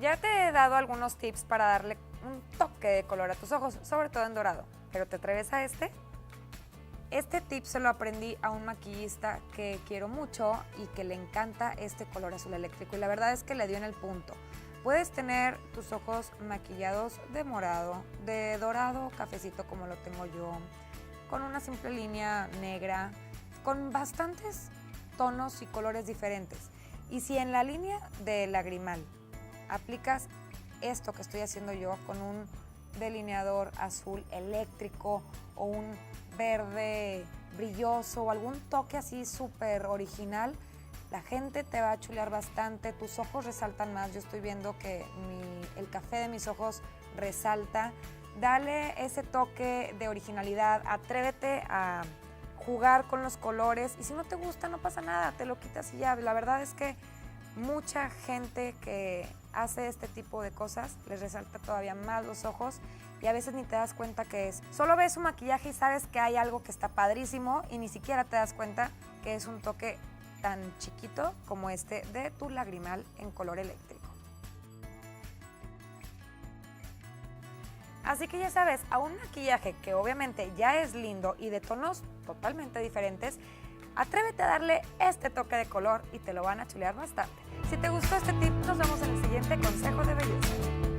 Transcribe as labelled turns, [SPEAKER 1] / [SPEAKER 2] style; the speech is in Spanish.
[SPEAKER 1] Ya te he dado algunos tips para darle un toque de color a tus ojos, sobre todo en dorado. ¿Pero te atreves a este? Este tip se lo aprendí a un maquillista que quiero mucho y que le encanta este color azul eléctrico. Y la verdad es que le dio en el punto. Puedes tener tus ojos maquillados de morado, de dorado, cafecito como lo tengo yo, con una simple línea negra, con bastantes tonos y colores diferentes. Y si en la línea de lagrimal aplicas esto que estoy haciendo yo con un delineador azul eléctrico o un verde brilloso o algún toque así súper original, la gente te va a chulear bastante, tus ojos resaltan más. Yo estoy viendo que el café de mis ojos resalta. Dale ese toque de originalidad, atrévete a jugar con los colores y si no te gusta no pasa nada, te lo quitas y ya. La verdad es que mucha gente que hace este tipo de cosas les resalta todavía más los ojos y a veces ni te das cuenta que es. Solo ves su maquillaje y sabes que hay algo que está padrísimo y ni siquiera te das cuenta que es un toque tan chiquito como este de tu lagrimal en color eléctrico. Así que ya sabes, a un maquillaje que obviamente ya es lindo y de tonos totalmente diferentes, atrévete a darle este toque de color y te lo van a chulear bastante. Si te gustó este tip, nos vemos en el siguiente consejo de belleza.